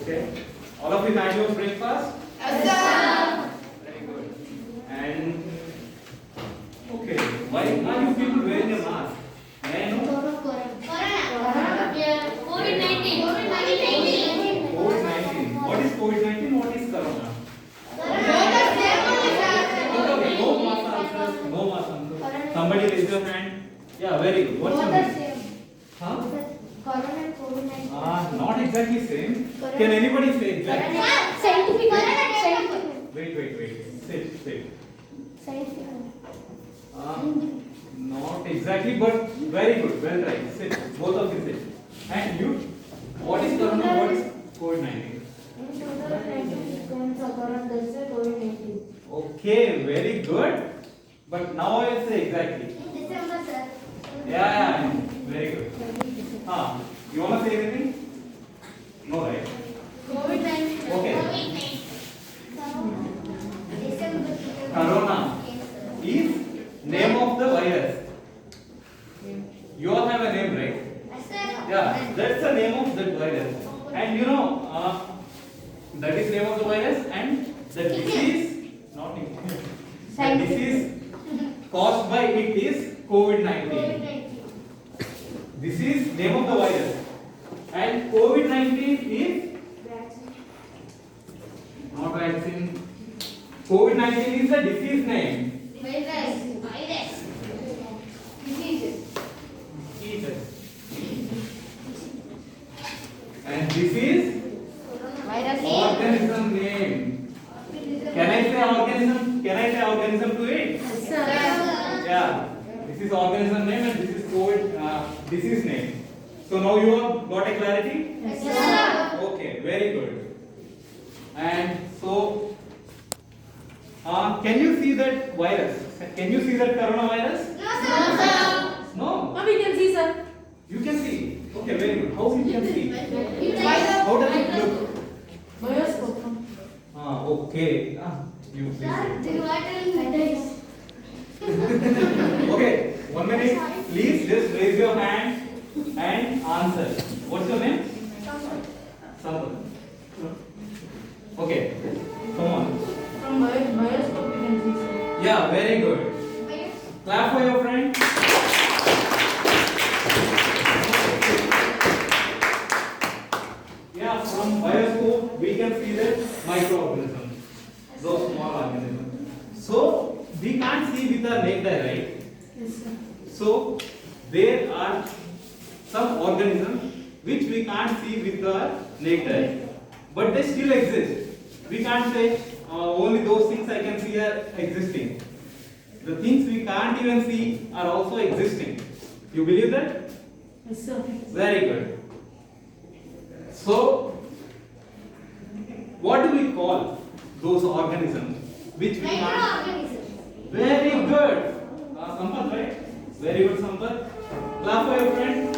Okay. All of you had your breakfast? Yes, sir. Very good. And okay, why are you people wearing a mask? May I know? COVID-19. COVID-19. What is COVID-19? What is Corona? Okay, no mask answers. No mask answers. Somebody raise your hand. Yeah, very good. What's your name? Huh? Not exactly same. Can anybody say exactly? Wait. Sit. Not exactly, but very good. Well tried. Sit. Both of you sit. And you? What is Corona? What is COVID-19? Okay, very good. But now I will say exactly. Yeah, very good. You wanna say anything? No, right? Okay. Corona is name of the virus. You all have a name, right? Yeah, that's the name of that virus. And you know, that is name of the virus and the disease, not the disease caused by it is COVID-19. This is name of the virus. And COVID-19 is not vaccine. COVID-19 is the disease name. Jesus. And this is organism name. Can I say organism? Can I say organism to it? Yeah. This is organism name and this is COVID disease name. So now you have got a clarity? Okay, very good. And so, can you see that virus? Can you see that coronavirus? No. We can see, sir. You can see. Okay, very good. How you can see? How does it look? Bioscope. Okay. You please. Okay, 1 minute. Please just raise your hand and answer. What's your name? Sampath. Okay, come on. From bioscope we can see, sir. Yeah, very good. Clap for your friend. Yeah, from bioscope we can see the microorganisms, those small organisms. So we can't see with our naked eye, right? Yes, sir. So there are some organisms which we can't see with our naked eye, but they still exist. We can't say only those things I can see are existing. The things we can't even see are also existing. You believe that? Yes, sir. Very good. So, what do we call those organisms which we can't? Very good. Sampath, right? Very good, Sampath. Clap for your friend.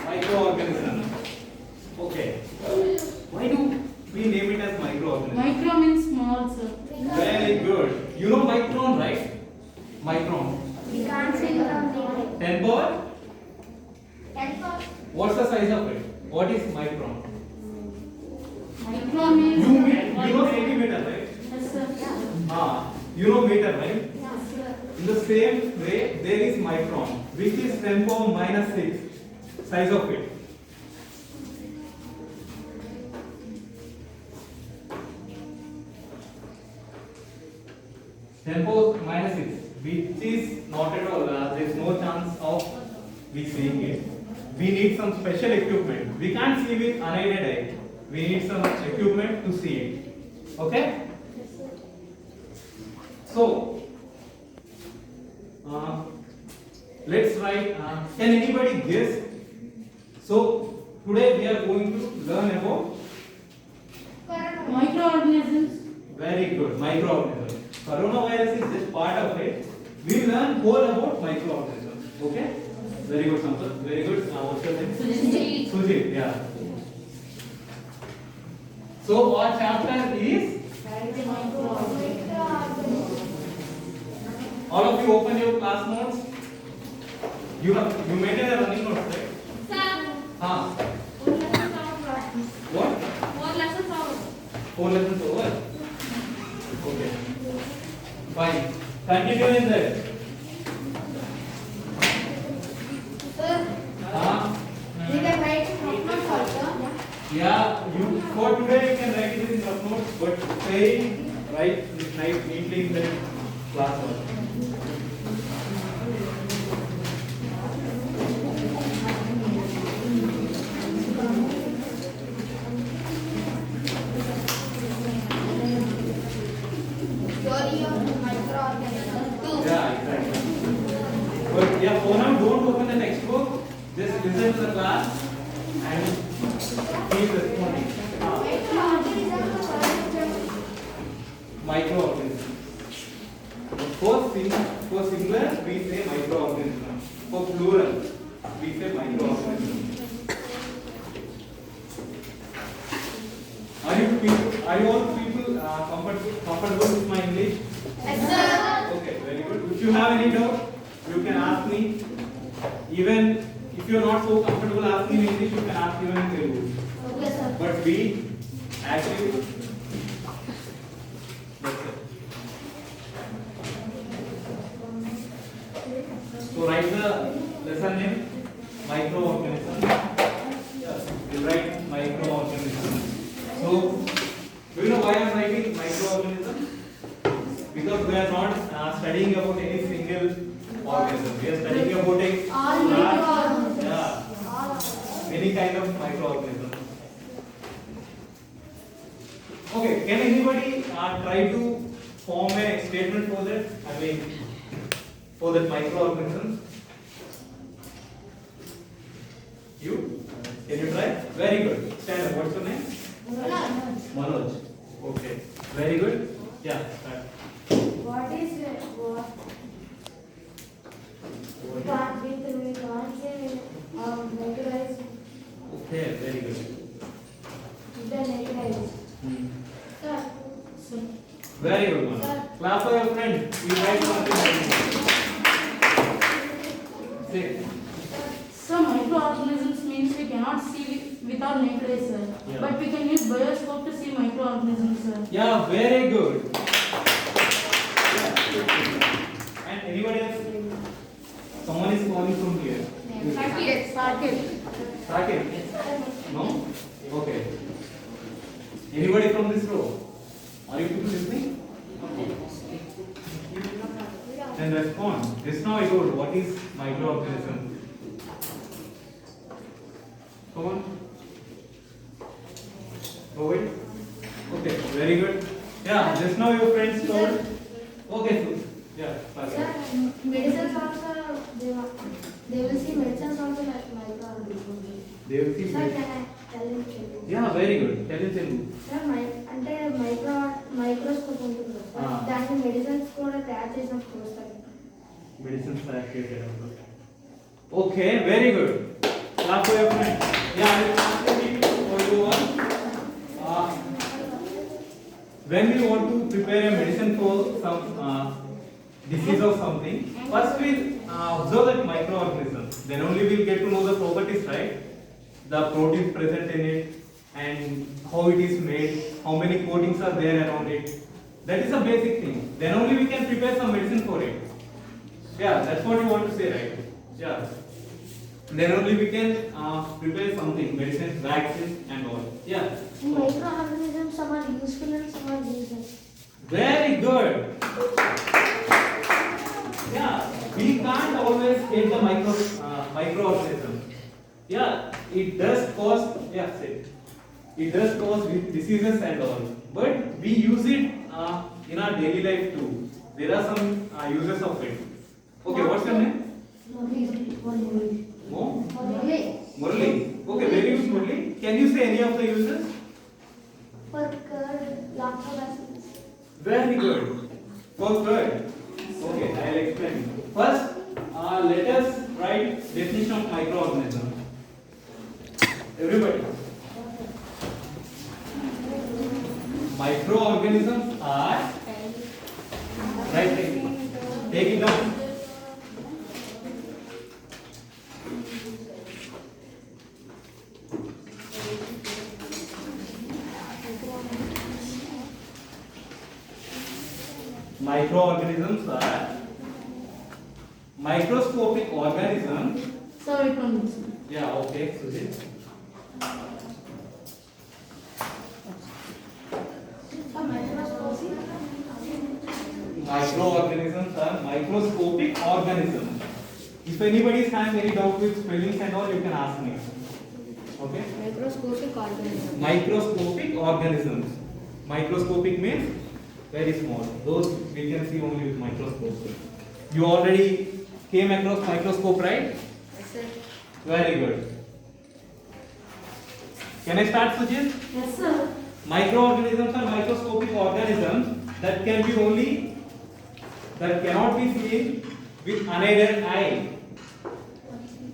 Microorganism. Okay. Why do we name it as microorganism? Micro means small, sir. Very good. You know micron, right? Micron. 10 power? What's the size of it? What is micron? Micro means. You know centimeter, right? Yes, sir. You know meter, right? Yes, sir. In the same way, there is micron, which is 10 power minus 6 size of it. Ten power minus 6, which is not at all, there is no chance of we seeing it. We need some special equipment. We can't see with unaided eye. We need some equipment to see it. Okay? So, let's write. Can anybody guess? So, today we are going to learn about Microorganisms. very good microorganisms. Coronavirus is just part of it. We learn more about microorganisms. Okay? Very good, Sampath. Very good. What's your name? Sujit. Sujit. Yeah. So, our chapter is. All of you open your class notes. You maintain a running notes, right? Sir. 4 lessons over. Okay. Fine. Continue in that. Yeah, you for today you can write it in rough notes, but say write neatly in the class work. Yeah, exactly. But yeah, for now, don't open the textbook. Just listen to the class and keep responding. Microorganism. For singular, we say microorganism. For plural, we say microorganism. Are you all people comfortable with my English? Yes, sir. Okay, very good. If you have any doubt, you can ask me. Even if you are not so comfortable asking in English, you can ask even in Telugu. Yes, sir. But we actually, that's it. So write the lesson name, microorganism. Yes, you write microorganism. So, do you know why I am writing microorganism? Because we are not studying about any single organism. We are studying about a All microorganisms. yeah, any kind of microorganism. Okay, can anybody try to form a statement for that? I mean, for that microorganism? You? Can you try? Very good. Stand up. What's your name? Manoj. Okay. Very good. Yeah. Start. What is what? We can't say negative. Okay. Very good. The negative. Sir, Sir. Very good, Manoj. Sir. Clap for your friend. You write something. Say. Some microorganisms means we cannot see with our naked eye, sir. Yeah. But we can use bioscope to see microorganisms, sir. Yeah. Very good. And anybody else? Someone is calling from here. Saket. No? Okay. Anybody from this row? Are you people listening? Then respond. Just now I told what is microorganism. Come on. Go it. Okay, very good. Yeah, just now your friends told. Okay, so yeah, sir, fine. medicines also they will see medicines also like microorganisms. They will see. Sir, can I tell him? Yeah, very good. Tell us in. Sir, అంటే microscope ఉంటుంది Ah. దాన్ని medicines కూడా తయారు చేసిన చూస్తారు. Medicines are created. Okay, very good. Clap for your friend. Yeah, I will ask you for you one. When we want to prepare a medicine for some disease or something, first we observe that microorganism. Then only we'll get to know the properties, right? The proteins present in it and how it is made, how many coatings are there around it. That is a basic thing. Then only we can prepare some medicine for it. Yeah, that's what you want to say, right? Yeah. Then only we can prepare something, medicine, vaccines and all. Yeah. Microorganisms some are useful and some are useless. Very good. Yeah, we can't always hate the microorganism. Yeah, it does cause it does cause diseases and all, but we use it in our daily life too. There are some uses of it. Okay, what's your name? Mo? Murali. Okay, very good, Murali. Can you say any of the uses? For curd, lactobacillus. Very good. For good. Okay, I'll explain. First, let us write definition of microorganism. Everybody. Microorganisms are, right, take it down. Microorganisms are microscopic organisms. Sir, wait 1 minute. Yeah, okay, Sujit. Microorganisms are microscopic organisms. If anybody is having any doubt with spellings and all, you can ask me. Okay? Microscopic organism. Microscopic organisms. Microscopic means very small. Those we can see only with microscope. You already came across microscope, right? Yes, sir. Very good. Can I start, Sujit? Yes, sir. Microorganisms are microscopic organisms that can be only that cannot be seen with unaided eye.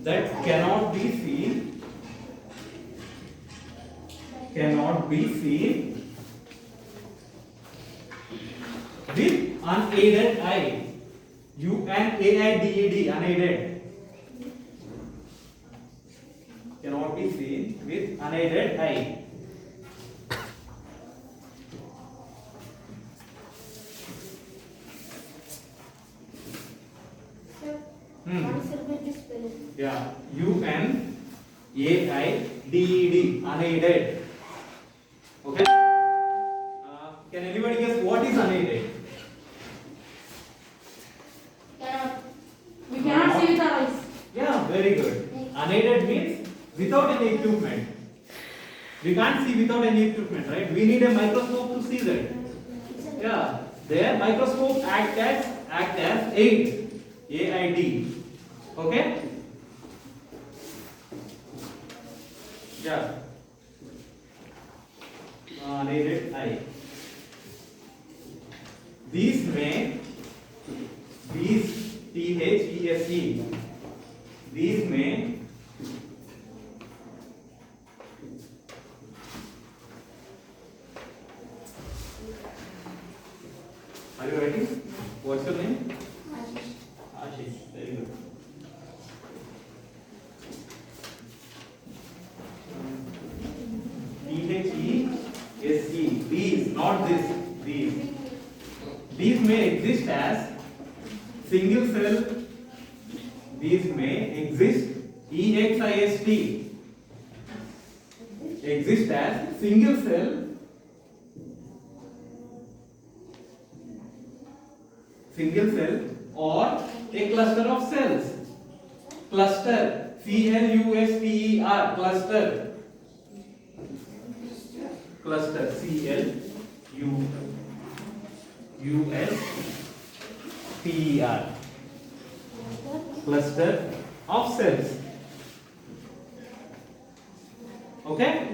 That cannot be seen with unaided eye. UNAIDED, unaided. Cannot be seen with unaided eye. Sir, Hmm. what is the spelling? Yeah, UNAIDED, unaided. Okay. Can anybody guess what is unaided? Cannot. We cannot see with our eyes. Yeah, very good. Unaided means without any equipment. We can't see without any equipment, right? We need a microscope to see that. Yeah, their microscope act as aid, AID. Okay? Yeah. Unaided eye. These THESE. These may Are you ready? What's your name? Ashish. Very good. THESE. These, not this. These. These may exist as single cell. These may exist EXIST. Exist as single cell. Single cell or a cluster of cells. Cluster. CLUSTER. Cluster. Cluster. CLUSTER. Cluster of cells. Okay?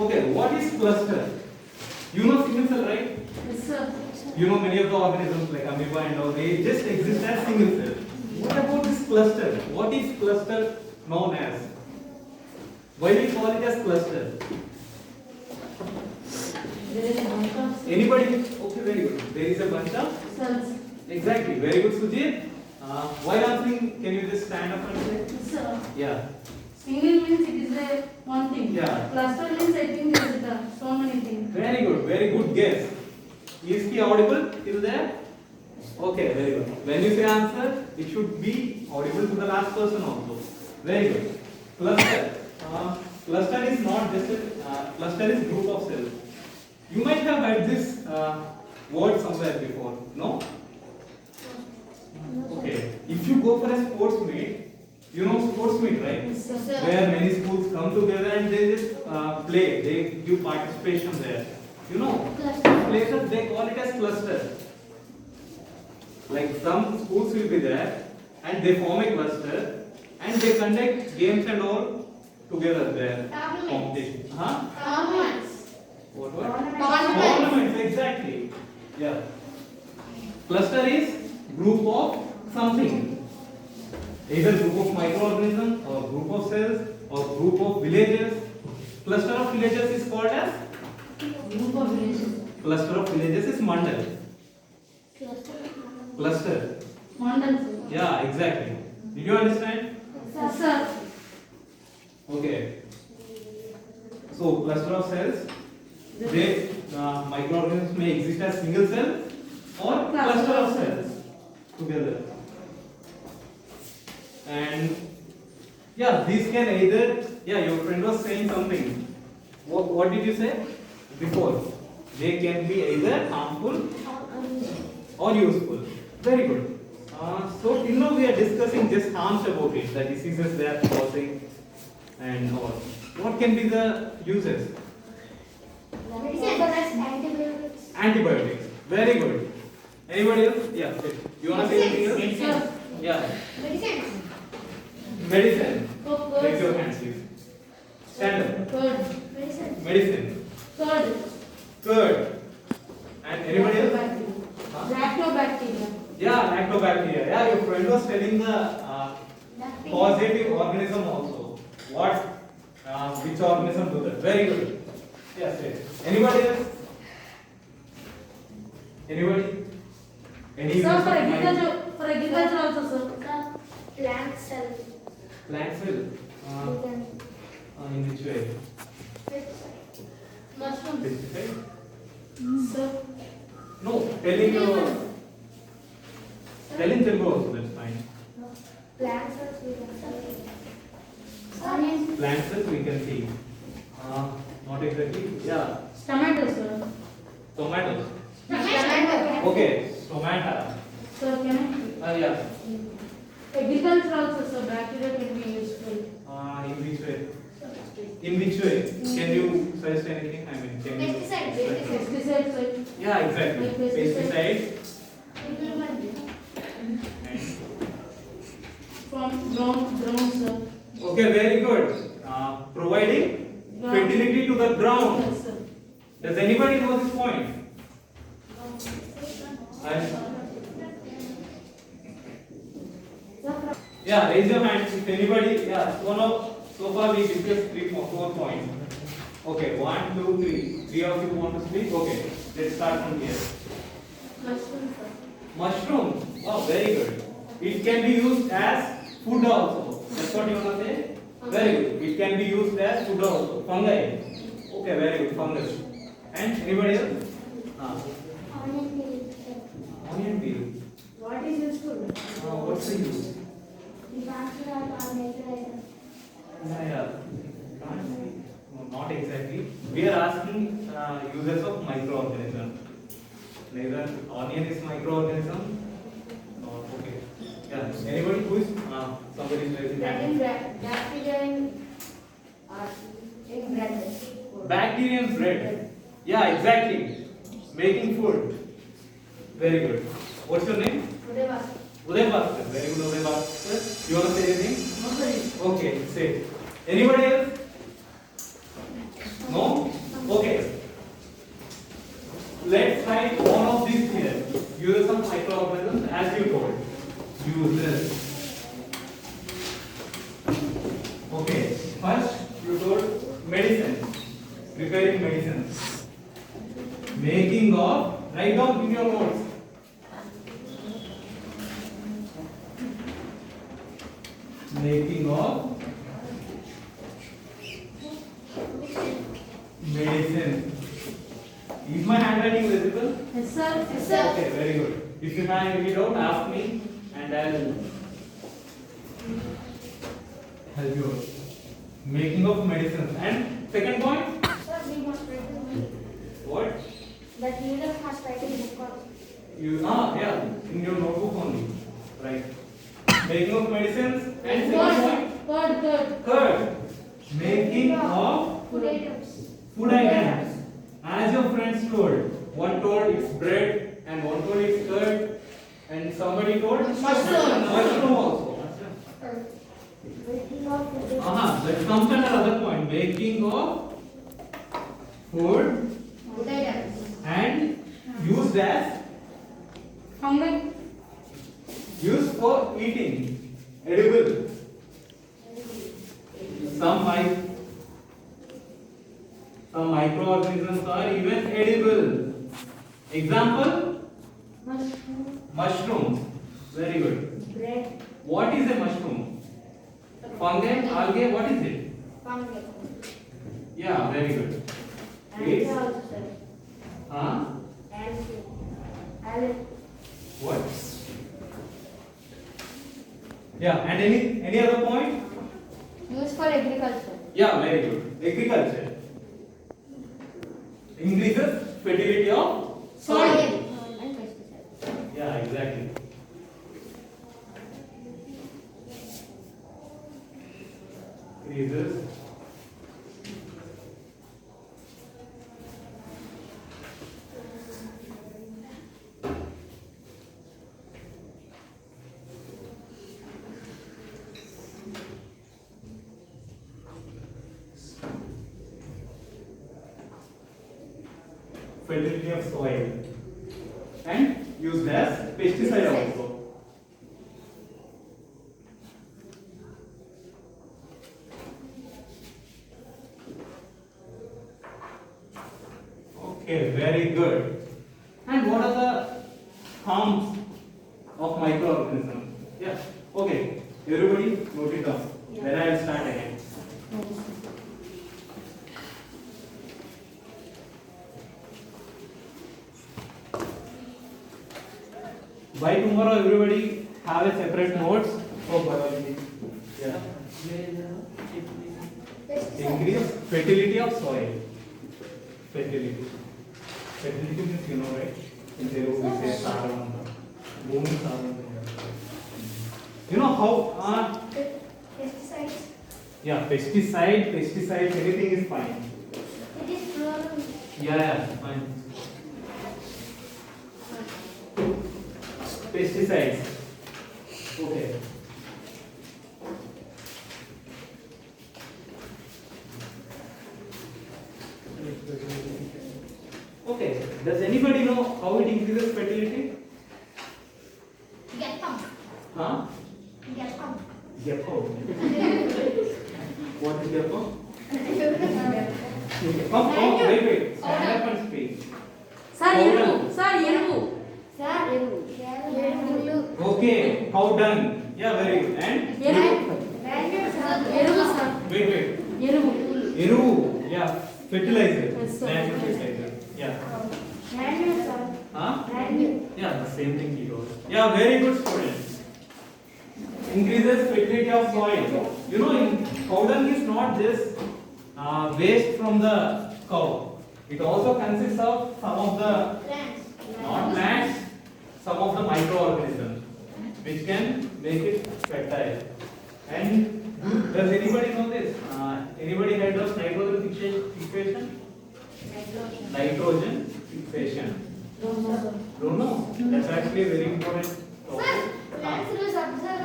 Okay, what is cluster? You know single cell, right? Yes, sir. You know many of the organisms like amoeba and all, they just exist as single cell. What about this cluster? What is cluster known as? Why we call it as cluster? There is a bunch of Anybody? Okay, very good. There is a bunch of. cells. Exactly. Very good, Sujit. While answering, can you just stand up and say? Yes, sir. Yeah. Single means it is a one thing. Yeah. Cluster means I think there is so many things. Very good. Very good guess. Is he audible till there? Okay, very good. When you say answer, it should be audible to the last person also. Very good. Cluster. Cluster is not just a cluster is group of cells. You might have heard this word somewhere before. No? Okay. If you go for a sports meet, you know sports meet, right? Yes, sir. Where many schools come together and they just play. They give participation there. You know, places they call it as cluster. Like some schools will be there and they form a cluster and they conduct games and all together there. Competition. Huh? What? Tournaments, exactly. Yeah. Cluster is group of something. Either group of microorganisms or group of cells or group of villages. Cluster of villages is called as? Group of villages. Cluster of villages is mandal. Cluster. Mandal. Yeah, exactly. Did you understand? Yes, sir. Okay. So cluster of cells, They microorganisms may exist as single cell or cluster of cells together. And yeah, these can either, yeah, your friend was saying something. What did you say before? They can be either harmful or useful. Very good. So till now we are discussing just harms about it, the diseases they are causing and all. What can be the uses? Antibiotics. Antibiotics. Very good. Anybody else? Yeah. You wanna say anything else? Sir. Yeah. Medicine. Medicine. Curd. Raise your hands, please. Stand up. Curd. Medicine. Medicine. Curd. Curd. And anybody else? Huh? Lactobacteria. Yeah, lactobacteria. Yeah, your friend was telling the positive organism also. What? Which organism do that? Very good. Yes, yes. Anybody else? Anybody? Any Sir, use for of mind? agriculture also, sir. Plant cell. Plant cell. In which way? Mushroom. Pesticide? Sir. No, telling Telugu also, that's fine. Plant cells we can see. Onion. Plant cells we can see. Not exactly. Yeah. Tomato, sir. Tomatoes. Tomato. Okay. Tomato. Sir, can Yeah. I? Agriculture also, sir. Bacteria can be useful. In which way? In which way? Can you suggest anything? I mean, can you? Pesticide. Pesticides, sir. Yeah, exactly. Like pesticide. Pesticide. And From ground, sir. okay, very good. Providing fertility to the ground. Yes, sir. Does anybody know this point? Yeah, raise your hand if anybody. Yeah, so far we discussed 4 points. Okay, 1, 2, 3. 3 of you want to speak? Okay, let's start from here. Mushroom, sir. Mushroom. Oh, very good. It can be used as food also. That's what you want to say? Very good. It can be used as food also. Fungi. Okay, very good. Fungus. And anybody else? Onion peel. Onion peel. What is useful? What's the use? We consider our nature items. Yeah. Can't say. No, not exactly. We are asking uses of microorganism. Neither onion is microorganism. No, okay. Yeah. Anybody who is somebody is raising hand. Bacteria in bread. Bacteria in bread. Yeah, exactly. Making food. Very good. What's your name? Uday Bhaskar. Very good, Uday Bhaskar. You want to say anything? No, sir. Okay, say. Anybody else? No? Okay. Let's write one of these here. Use some microorganisms as you told. Uses. Okay. First, you told medicine. Preparing medicines. Making of. Write down in your notes. Making of medicine. Is my handwriting visible? Yes, sir. Yes, sir. Okay, very good. If you have any doubt, ask me and I'll help you out. Making of medicines. And second point? Sir, we must write the book. What? That leader must write a book. Yeah, in your notebook only. Right. Making of medicines and second point? Curd. Making of Food items. food items. As your friends told, one told it's bread and one told it's curd and somebody told mushroom also. Making of food items. That comes under other point. Making of food Food items. and used as Fungi. used for eating, edible. Some microorganisms are even edible. Example? Mushroom. Very good. Bread. What is a mushroom? Fungi, algae, what is it? Fungi. Yeah, very good. It's also, sir. huh? Allen. What? Yeah, and any other point? Used for agriculture. Yeah, very good. Agriculture increases fertility of soil. And pesticides. Yeah, exactly. Increases fertility of soil and used as pesticide also. Okay, very good. And what are the harms of microorganisms? Yeah. Okay. Everybody note it down. Then I will start again. By tomorrow, everybody have a separate notes for biology. Yeah. Increase fertility of soil. Fertility. Fertility means you know, right? In Telugu we say saravanta. Bhumi saravanta. You know how? Pesticides. Yeah, pesticides, anything is fine. It is plural. Yeah, fine. Pesticides. Okay. Okay. Does anybody know how it increases fertility? Get pump. Huh? Get pump. Geppo. What is Geppo? Come, wait. Stand up and speak. Sir, ఎరువు. Sir, ఎరువు. Sir, ఎరువులు. Okay, cow dung. Yeah, very good. And ఎరువు. ఎరువు, sir. wait. ఎరువు. Eruvu. Yeah, fertilizer. Yes, sir. Natural fertilizer. Yeah. Manure, sir. Huh? Manure. Yeah, the same thing he wrote. Yeah, very good students. Increases fertility of soil. You know, cow dung is not just waste from the cow. It also consists of some of the Plants. not plants, some of the microorganisms which can make it fertile. And does anybody know this? Anybody heard of nitrogen fixation? Nitrogen fixation. Don't know. That's actually a very important Sir, topic. plants roots absorb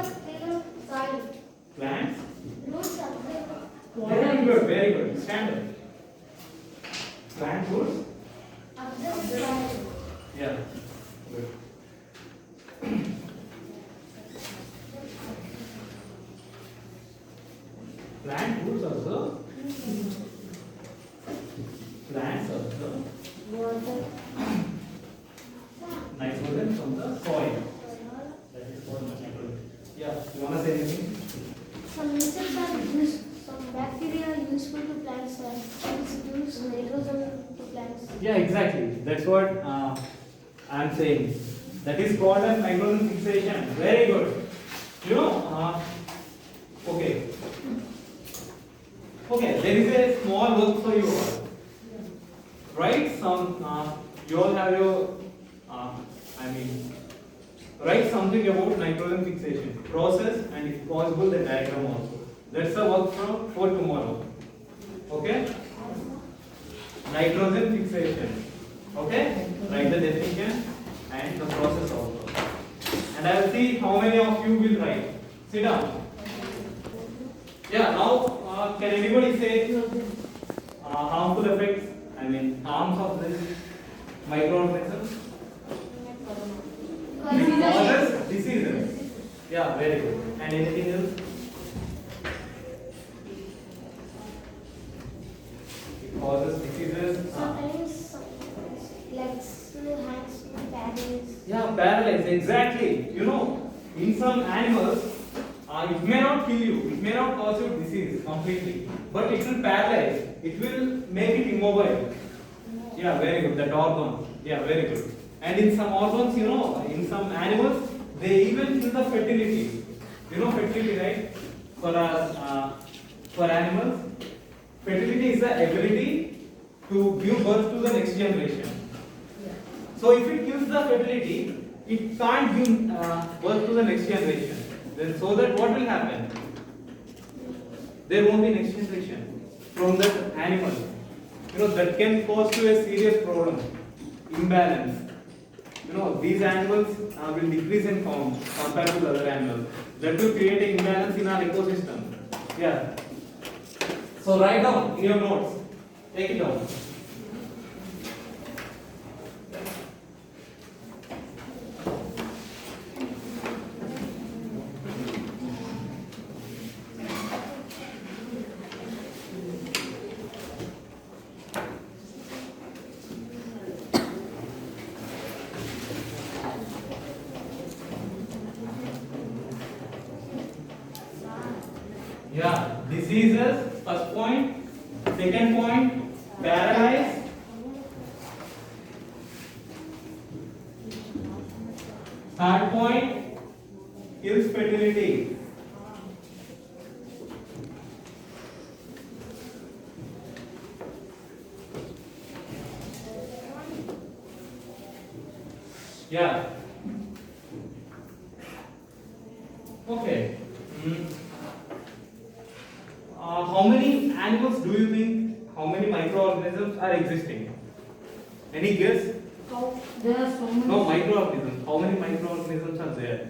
soil. Plants. Roots absorb. Very good. Stand up. Plant roots. Absorb soil. Yeah. Good. Plant roots also. Plants also. Water. Nitrogen from the soil. That is called nitrogen. Yeah. You wanna say anything? Some insects are used. Some bacteria are useful to plants. Plants use nitrogen to plants. Yeah, exactly. That's what I am saying. That is called as nitrogen fixation. Very good. You know, okay. Okay, there is a small work for you all. Write some, you all have your, write something about nitrogen fixation process and if possible the diagram also. That's the work for tomorrow. Okay? Nitrogen fixation. Okay? Write the definition and the process also. And I will see how many of you will write. Sit down. Yeah, now can anybody say harmful effects? Harms of this microorganisms? Causes diseases. Yeah, very good. And anything else? It causes diseases. Sometimes legs, hands, paralyzed. Yeah, paralyzed, exactly. You know, in some animals, it may not kill you, it may not cause you disease completely, but it will paralyze, it will make it immobile. Yeah, very good. That organ. Yeah, very good. And in some organs, you know, in some animals, they even kill the fertility. You know fertility, right? For animals, fertility is the ability to give birth to the next generation. So if it kills the fertility, it can't give birth to the next generation. Then so that what will happen? There won't be next generation from that animal. You know, that can cause to a serious problem, imbalance. You know, these animals will decrease in count compared to the other animals. That will create an imbalance in our ecosystem. Yeah. So write down in your notes. Take it down. Yeah, diseases, first point. Second point, paralyze. Third point, kills fertility. Yeah. Okay. How many animals do you think, how many microorganisms are existing? Any guess? There are so many. No, microorganisms. How many microorganisms are there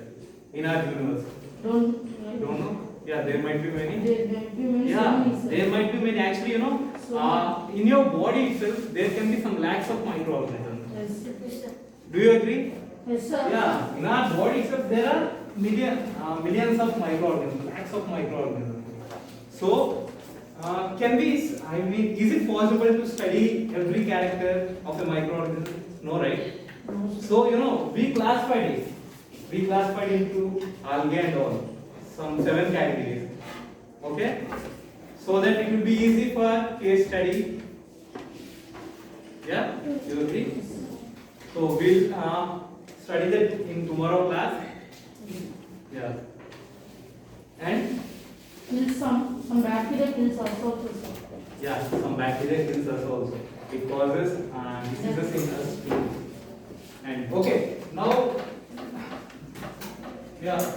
in our universe? Don't know? Yeah, there might be many. There may be many. Yeah, so many, sir. there might be many. Actually, you know, in your body itself, there can be some lakhs of microorganisms. Yes, sir. Do you agree? Yes, sir. Yeah, in our body itself, there are millions of microorganisms, lakhs of microorganisms. So, is it possible to study every character of a microorganism? No, right? No, sir. So, you know, we classified it. We classified into algae and all. Some 7 categories. Okay? So that it will be easy for case study. Yeah? You agree? So, we'll study that in tomorrow class. Yeah. And? Kills some bacteria kills us also, sir. Yeah, some bacteria kills us also. It causes diseases in us too. And okay, now, yeah,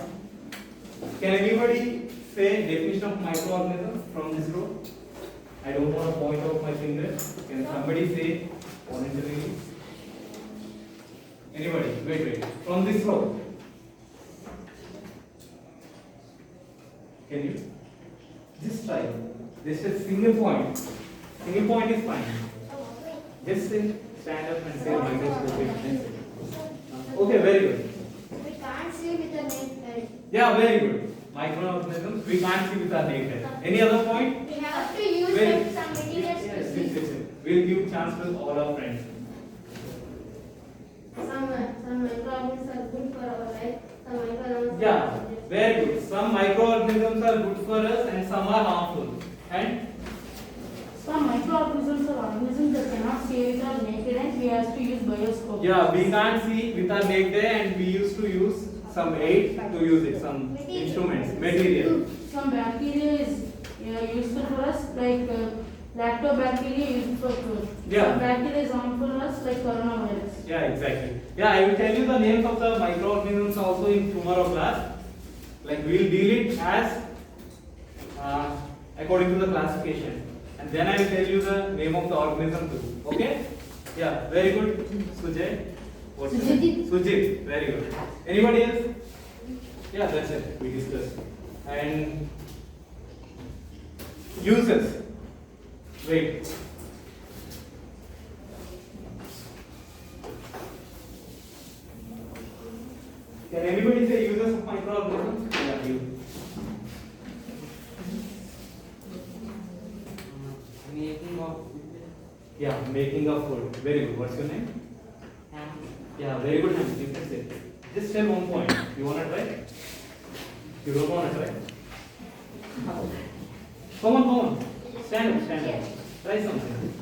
can anybody say definition of microorganism from this row? I don't want to point out my finger. Can somebody say voluntarily? Anybody? Wait. From this row. Can you? Just try. This is single point. Single point is fine. Just stand up and say microscopic. Okay, very good. We can't see with the naked eye. Yeah, very good. Microorganisms we can't see with our naked. Any other point? We have to use Very- some materials to Yes, see. yes. We'll give chance to all our friends. Some microorganisms are good for our life. Some microorganisms Yeah, very good. Some microorganisms are good for us and some are harmful. And Some microorganisms are organisms that cannot see with our naked eye. We have to use bioscope. yeah, we can't see with our naked eye and we used to use some aid to use it, some instruments, material. Some bacteria is useful for us, like lactobacteria useful for us. Yeah. Some bacteria is harmful for us, like coronavirus. Yeah, exactly. Yeah, I will tell you the names of the microorganisms also in tomorrow class. Like we will deal it as according to the classification. And then I will tell you the name of the organism too. Okay? Yeah, very good. Sujay. What's your name? Sujit. Very good. Anybody else? Yeah, that's it. We discussed. And uses. Wait. Can anybody say uses of microorganisms? Yeah, you. Making of Yeah, making of food. Very good. What's your name? Yeah, very good. You can say. Just tell one point. You wanna try? You don't wanna try? Come on. Stand up. Try something.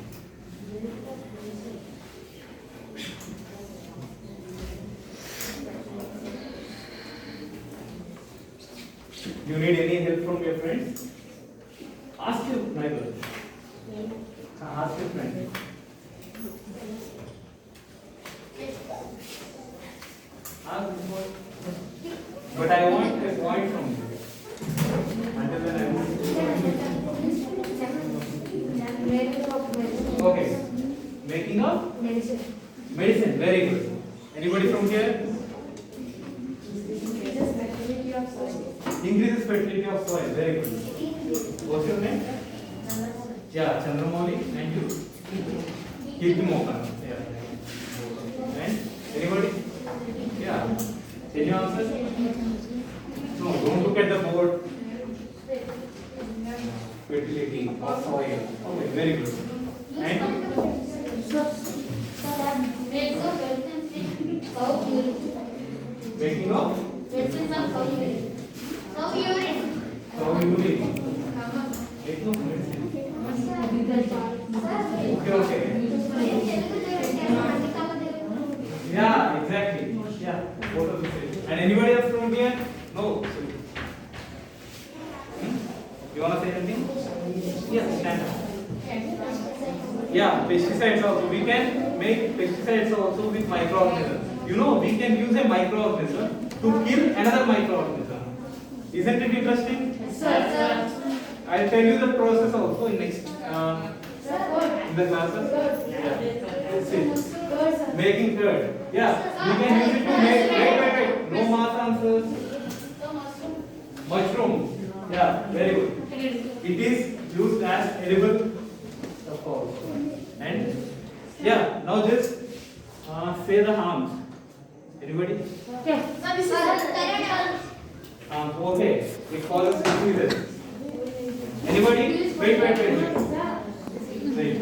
You need any help from your friends? Ask your neighbor. Ask your friend. Ask this boy. But I want a point from you. Until then I want. Okay. Making of Medicine. medicine. Very good. Anybody from here? Increases fertility of soil. Very good. What's your name? Yeah, Chandramouli. And you? Kirti Mohan. Yeah. And anybody? Yeah. Can you answer? No, don't look at the board. Fertility of soil. Okay, very good. And making of cow urine. Making of medicine. Okay. Yeah, exactly. Yeah. Both of the same. And anybody else from here? No. You wanna say anything? Yes, stand up. Yeah, pesticides also. We can make pesticides also with microorganisms. You know, we can use a microorganism to kill another microorganism. Isn't it interesting? Sir. I'll tell you the process also in next in the classes. Yeah. See. Making curd. Yeah, we can use it to make. Wait. No mass answers. Mushroom. Yeah, very good. It is used as edible, of course. And yeah, now just say the harms. Anybody? Okay. Okay. It follows diseases. Anybody? Wait. Wait.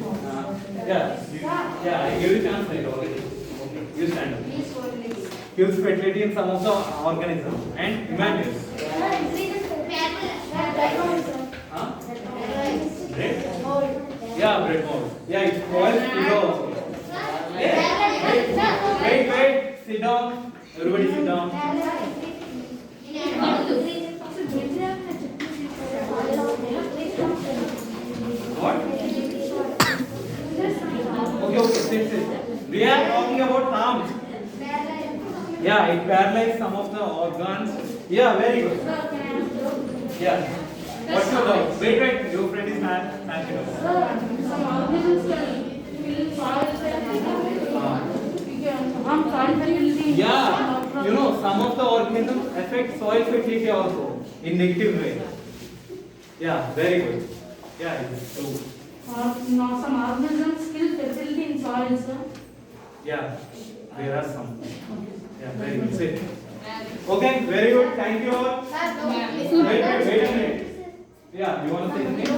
Yeah, I give you chance right already. Okay, you stand up. Kills fertility in some of the organisms and imagine. Huh? Bread? Yeah, bread mold. Yeah, it spoils sugar also. Wait. Sit down. Everybody sit down. What? Okay, sit. We are talking about harms. Yeah, it paralyzes some of the organs. Yeah, very good. Yeah. What's your doubt? Wait. Your friend is thank you. Some organisms can kill soil harm soil fertility. Yeah, you know, some of the organisms affect soil fertility also in negative way. Yeah, very good. Yeah, it's true. Some organisms kill fertility in soil, sir. Yeah, there are some. Yeah, very good. Sit. Okay, very good. Thank you all. Wait a minute. Yeah, you want to say anything?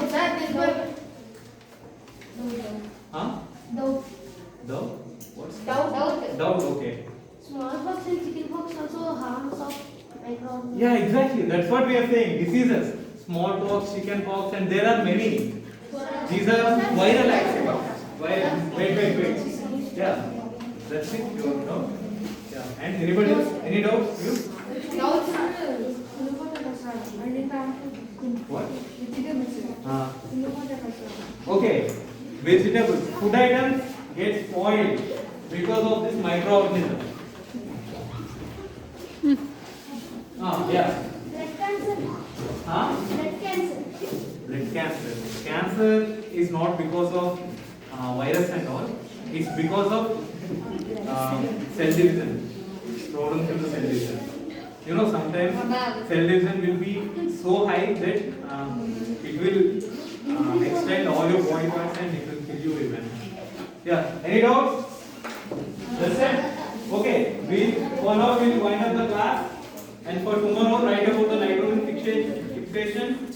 Huh? Doubt? What's doubt? Okay. Smallpox and chickenpox also harms of microorganisms. Yeah, exactly. That's what we are saying. Diseases. Smallpox, chickenpox, and there are many. These are viral accidents. Wait. Yeah. That's it. You know? Yeah. And anybody else? Any doubts? You? What? Okay. Vegetables, food items get spoiled because of this microorganism. Yeah. Blood cancer. Blood cancer. Blood cancer. Cancer is not because of virus and all. It's because of cell division. Problems in the cell division. You know, sometimes cell division will be so high that it will extend all your body parts and it will kill you even. Yeah. Any doubts? That's it. Okay. For now we'll wind up the class, and for tomorrow write about the nitrogen fixation